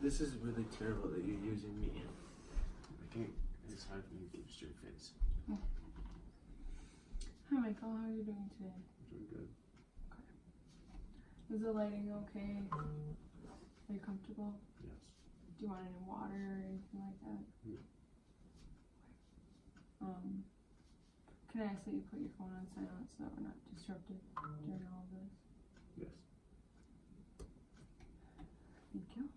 This is really terrible that you're using me. I can't. It's hard for me to keep a straight face. Hi, Michael. How are you doing today? I'm doing good. Okay. Is the lighting okay? Are you comfortable? Yes. Do you want any water or anything like that? No. Can I ask that you put your phone on silent so that we're not disrupted during all of this? Yes. Thank you.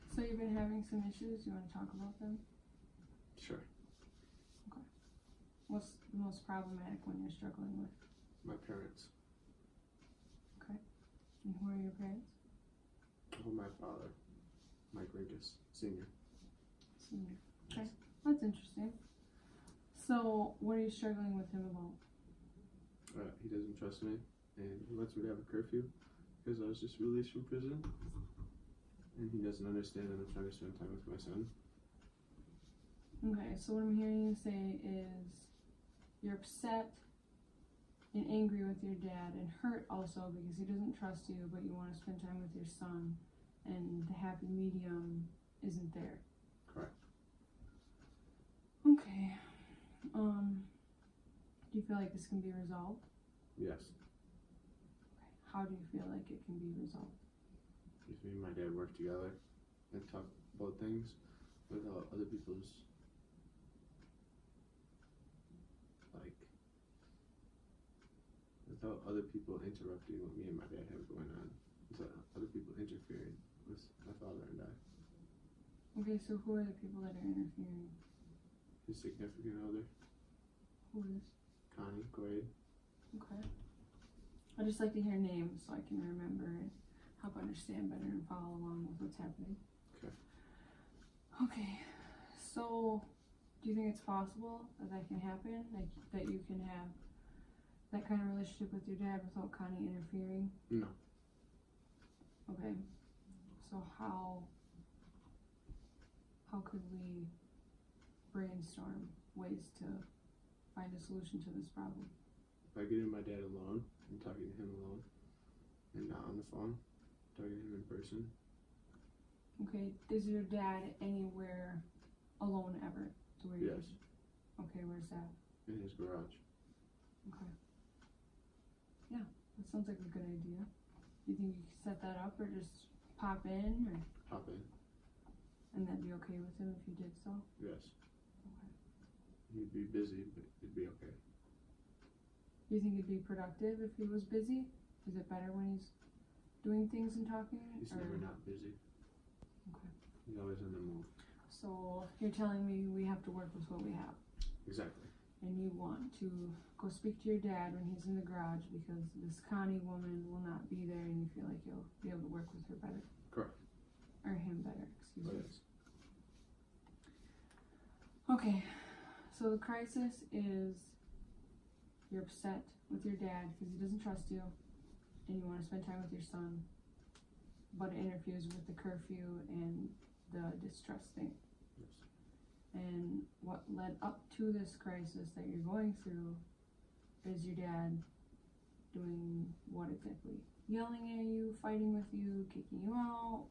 So you've been having some issues. You want to talk about them? Sure. Okay. What's the most problematic one you're struggling with? My parents. Okay. And who are your parents? Oh, my father, Mike Rinkus, Sr. Senior. Okay. Yes. That's interesting. So, what are you struggling with him about? He doesn't trust me, and he wants me to have a curfew because I was just released from prison. And he doesn't understand that I'm trying to spend time with my son. Okay, so what I'm hearing you say is you're upset and angry with your dad and hurt also because he doesn't trust you, but you want to spend time with your son, and the happy medium isn't there. Correct. Okay. Do you feel like this can be resolved? Yes. Okay. How do you feel like it can be resolved? If me and my dad work together and talk about things without other people's, without other people interrupting what me and my dad have going on, without other people interfering with my father and I. Okay, so who are the people that are interfering? His significant other, Who is? Connie, Quaid. Okay. I just like to hear names so I can remember and help understand better and follow along with what's happening. Okay. Okay. So, do you think it's possible that that can happen? Like, that you can have that kind of relationship with your dad without Connie interfering? No. Okay. So how could we brainstorm ways to find a solution to this problem? By getting my dad alone and talking to him alone and not on the phone, talking to him in person. Okay, is your dad anywhere alone ever? To where you Yes. Okay, where's that? In his garage. Okay. Yeah, that sounds like a good idea. You think you could set that up or just pop in or Pop in. and that'd be okay with him if you did so? Yes. Okay. He'd be busy, but it'd be okay. Do you think it'd be productive if he was busy? Is it better when he's doing things and talking? He's or? never not busy. Okay. He's always on the move. So you're telling me we have to work with what we have. Exactly. And you want to go speak to your dad when he's in the garage because this Connie woman will not be there and you feel like you'll be able to work with her better. Correct. Or him better, excuse me. Yes. Okay, so the crisis is you're upset with your dad because he doesn't trust you and you want to spend time with your son, but it interferes with the curfew and the distrust thing. Yes. And what led up to this crisis that you're going through is your dad doing what exactly? Yelling at you, fighting with you, kicking you out?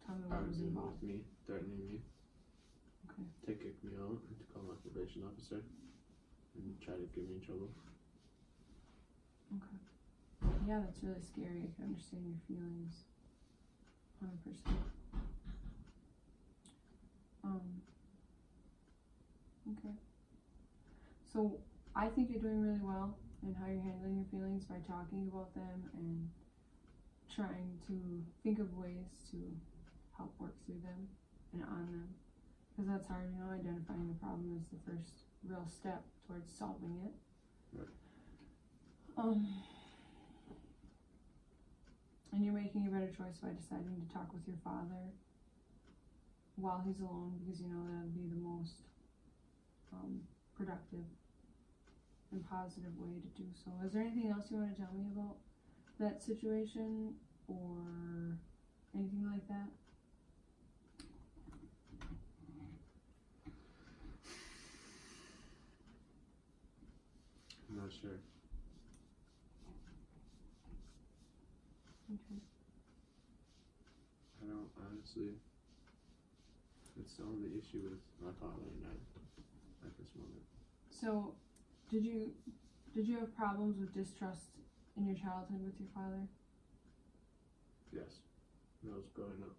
Tell me what was Arguing involved. with me, threatening me. Okay. To kick me out and to call my probation officer and try to get me in trouble. Okay. Yeah, that's really scary. I can understand your feelings. 100%. Okay. So I think you're doing really well in how you're handling your feelings by talking about them and trying to think of ways to help work through them and on them. Because that's hard, identifying the problem is the first real step towards solving it. Right. And you're making a better choice by deciding to talk with your father while he's alone because you know that would be the most productive and positive way to do so. Is there anything else you want to tell me about that situation or anything like that? I'm not sure. Okay. honestly, it's the only issue with my father and I at this moment. So, did you have problems with distrust in your childhood with your father? Yes, when I was growing up.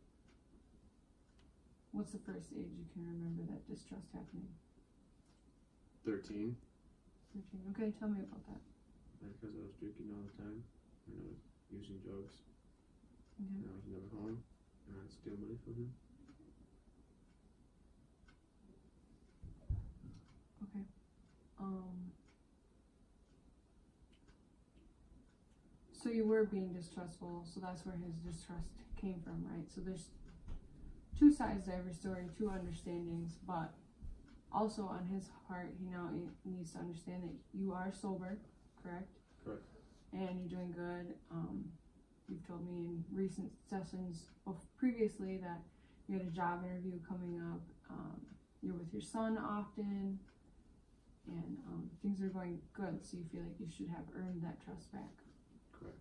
What's the first age you can remember that distrust happening? 13, 13. Okay, tell me about that. because I was drinking all the time and I was using drugs Okay. and I was never home and I'd steal money from him. Okay. So you were being distrustful, so that's where his distrust came from, right? So there's two sides to every story, two understandings, but also on his part, he now needs to understand that you are sober, correct? Correct. And you're doing good. You've told me in recent sessions previously that you had a job interview coming up. You're with your son often, and things are going good, so you feel like you should have earned that trust back. Correct.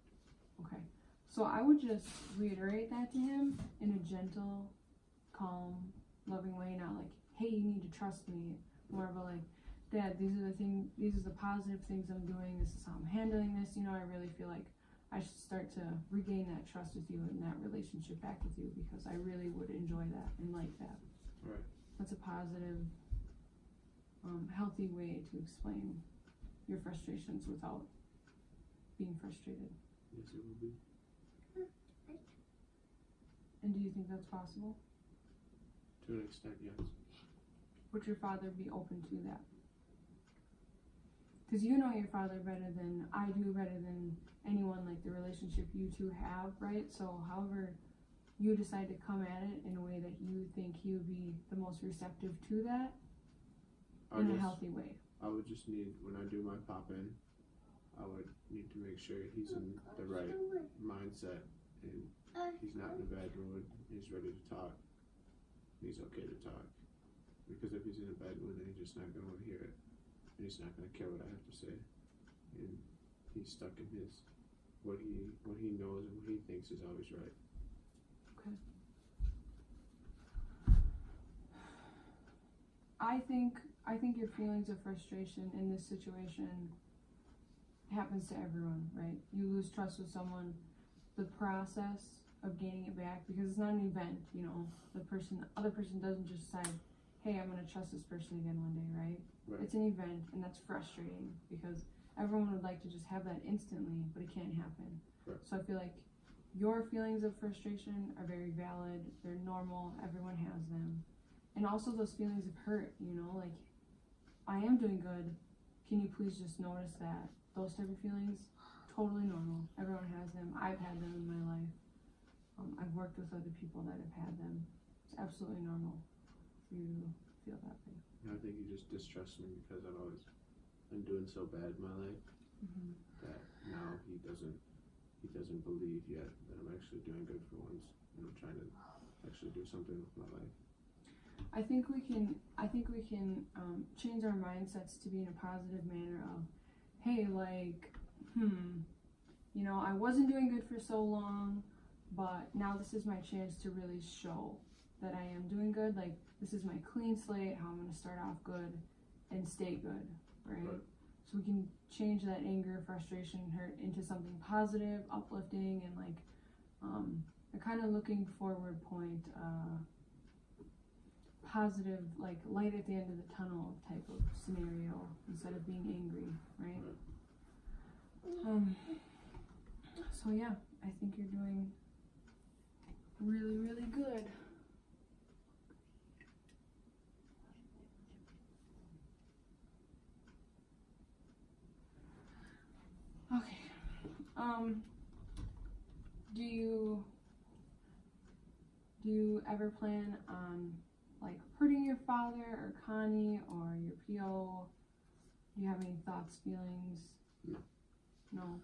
Okay. So I would just reiterate that to him in a gentle, calm, loving way, not like, hey, you need to trust me. More of a like, Dad, these are the positive things I'm doing, this is how I'm handling this, I really feel like I should start to regain that trust with you and that relationship back with you, because I really would enjoy that and like that. Right. That's a positive, healthy way to explain your frustrations without being frustrated. Yes, it would be. And do you think that's possible? To an extent, yes. Would your father be open to that? Because you know your father better than I do, better than anyone, like the relationship you two have, right? So however you decide to come at it in a way that you think he would be the most receptive to that, in a healthy way. I would just need, when I do my pop-in, I would need to make sure he's in the right mindset and he's not in a bad mood, he's ready to talk, he's okay to talk. Because if he's in a bad mood, then he's just not going to want to hear it. And he's not going to care what I have to say. And he's stuck in his, what he knows and what he thinks is always right. Okay. I think your feelings of frustration in this situation happens to everyone, right? You lose trust with someone, the process of gaining it back, because it's not an event, the other person doesn't just decide, hey, I'm gonna trust this person again one day, right? It's an event, and that's frustrating because everyone would like to just have that instantly, but it can't happen. Right. So I feel like your feelings of frustration are very valid, they're normal, everyone has them. And also those feelings of hurt, like, I am doing good, can you please just notice that? Those type of feelings, totally normal. Everyone has them. I've had them in my life. I've worked with other people that have had them. It's absolutely normal for you to feel that way. I think he just distrusts me because I've always been doing so bad in my life that now he doesn't believe yet that I'm actually doing good for once, and I'm trying to actually do something with my life. I think we can change our mindsets to be in a positive manner of, hey, like, I wasn't doing good for so long, but now this is my chance to really show that I am doing good. Like, this is my clean slate, how I'm going to start off good and stay good, right? So we can change that anger, frustration, hurt into something positive, uplifting, and like a kind of looking forward point, positive, like light at the end of the tunnel type of scenario instead of being angry, right? So yeah, I think you're doing really, really good. Okay. Do you ever plan on like hurting your father or Connie or your PO? Do you have any thoughts, feelings? No.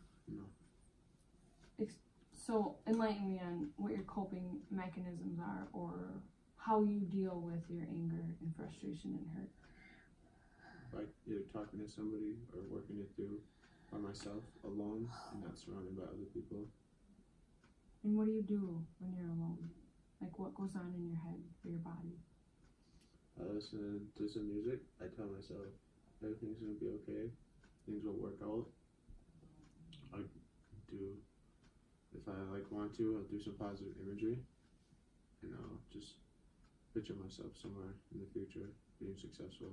So enlighten me on what your coping mechanisms are, or how you deal with your anger and frustration and hurt. By either talking to somebody or working it through by myself, alone, and not surrounded by other people. And what do you do when you're alone? Like what goes on in your head or your body? I listen to some music. I tell myself everything's gonna be okay. Things will work out. I do, if I want to, I'll do some positive imagery, and I'll just picture myself somewhere in the future being successful,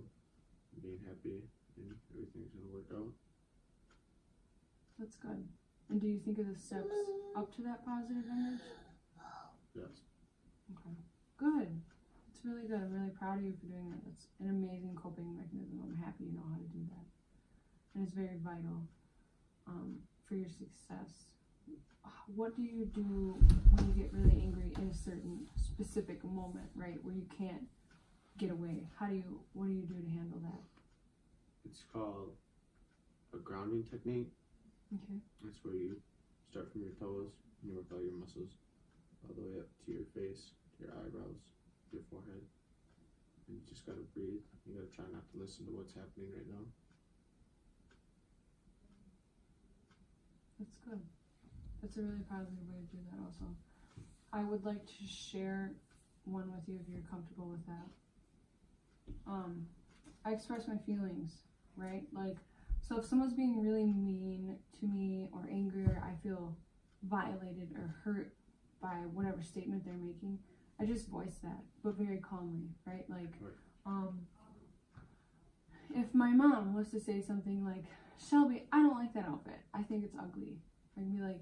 being happy, and everything's gonna work out. That's good. And do you think of the steps up to that positive image? Yes. Okay. Good. It's really good. I'm really proud of you for doing that. That's an amazing coping mechanism. I'm happy you know how to do that. And it's very vital for your success. What do you do when you get really angry in a certain specific moment, right, where you can't get away? What do you do to handle that? It's called a grounding technique. Okay. That's where you start from your toes and you work all your muscles all the way up to your face, to your eyebrows, your forehead. And you just gotta breathe. You gotta try not to listen to what's happening right now. That's good. That's a really positive way to do that also. I would like to share one with you if you're comfortable with that. I express my feelings, right? Like, so if someone's being really mean to me or angry or I feel violated or hurt by whatever statement they're making, I just voice that, but very calmly, right? Like, if my mom was to say something like, Shelby, I don't like that outfit. I think it's ugly. I'd be like,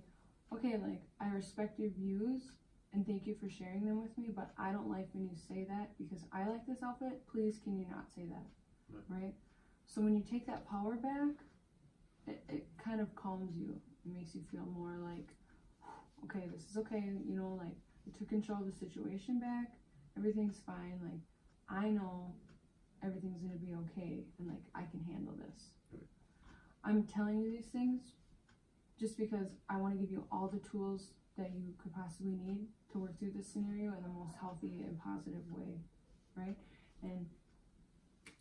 okay, like, I respect your views and thank you for sharing them with me, but I don't like when you say that because I like this outfit. Please, can you not say that, right? So when you take that power back, it kind of calms you. It makes you feel more like, okay, this is okay, you know, like, I took control of the situation back, everything's fine, like, I know everything's gonna be okay, and, like, I can handle this. I'm telling you these things just because I want to give you all the tools that you could possibly need to work through this scenario in the most healthy and positive way, right? And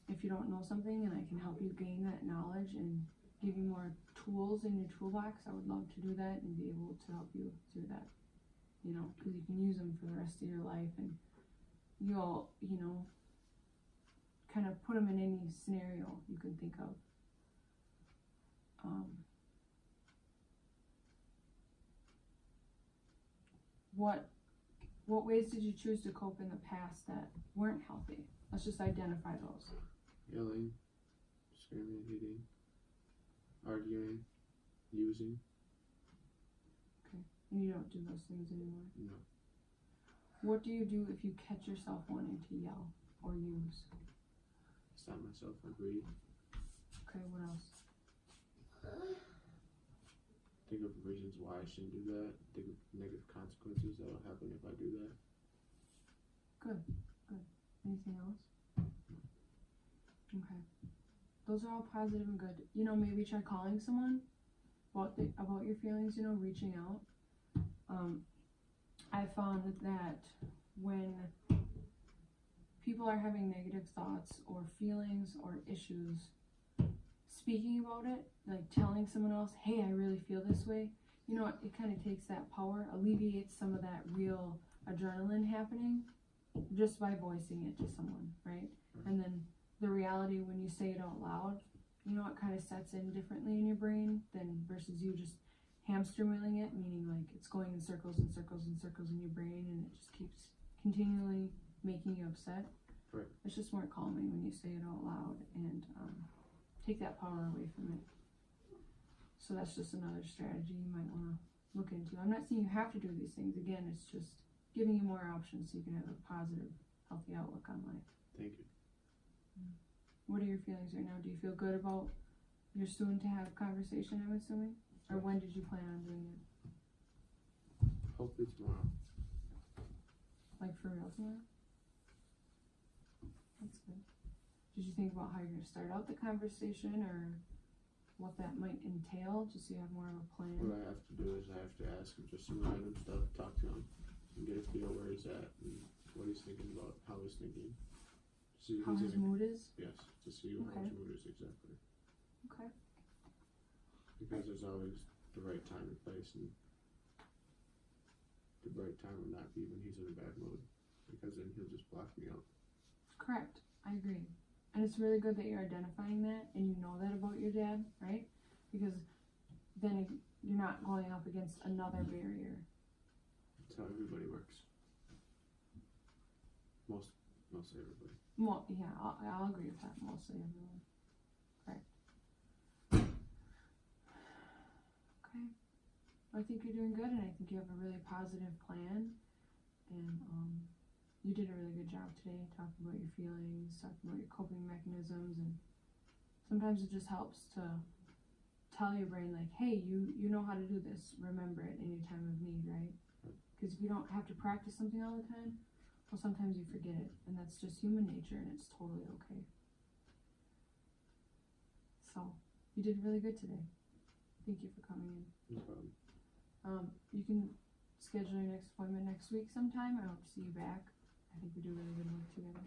if you don't know something and I can help you gain that knowledge and give you more tools in your toolbox, I would love to do that and be able to help you through that, you know, because you can use them for the rest of your life and you'll, you know, kind of put them in any scenario you can think of. What ways did you choose to cope in the past that weren't healthy? Let's just identify those. Yelling, screaming, hitting, arguing, using. Okay. And you don't do those things anymore? No. What do you do if you catch yourself wanting to yell or use? Stop myself and breathe. Okay, what else? Think of reasons why I shouldn't do that. Think of negative consequences that will happen if I do that. Good. Anything else? Okay. Those are all positive and good. You know, maybe try calling someone about your feelings, you know, reaching out. I found that when people are having negative thoughts or feelings or issues, speaking about it, like telling someone else, hey, I really feel this way, you know, it kind of takes that power, alleviates some of that real adrenaline happening just by voicing it to someone, right? And then the reality when you say it out loud, you know, it kind of sets in differently in your brain than versus you just hamster wheeling it, meaning like it's going in circles and circles and circles in your brain and it just keeps continually making you upset. Right. It's just more calming when you say it out loud and take that power away from it. So that's just another strategy you might want to look into. I'm not saying you have to do these things. Again, it's just giving you more options so you can have a positive, healthy outlook on life. Thank you. What are your feelings right now? Do you feel good about your soon to have conversation, I'm assuming? Or when did you plan on doing it? Hopefully tomorrow. Like for real tomorrow? That's good. Did you think about how you're going to start out the conversation or what that might entail, just so you have more of a plan? What I have to do is I have to ask him just some random stuff, talk to him, and get a feel where he's at and what he's thinking about, how he's thinking. See How his mood is? Yes, to see how his mood is exactly. Okay. Because there's always the right time and place, and the right time would not be when he's in a bad mood, because then he'll just block me out. Correct. I agree. And it's really good that you're identifying that and you know that about your dad, right? Because then you're not going up against another barrier. That's how everybody works. Mostly everybody. Well, yeah, I'll agree with that. Mostly everyone. Correct. Okay. I think you're doing good, and I think you have a really positive plan. And you did a really good job today talking about your feelings, talking about your coping mechanisms, and sometimes it just helps to tell your brain like, hey, you know how to do this. Remember it in your time of need, right? Because if you don't have to practice something all the time, well, sometimes you forget it, and that's just human nature, and it's totally okay. So, you did really good today. Thank you for coming in. No problem. You can schedule your next appointment next week sometime. I hope to see you back. I think we do really good work together.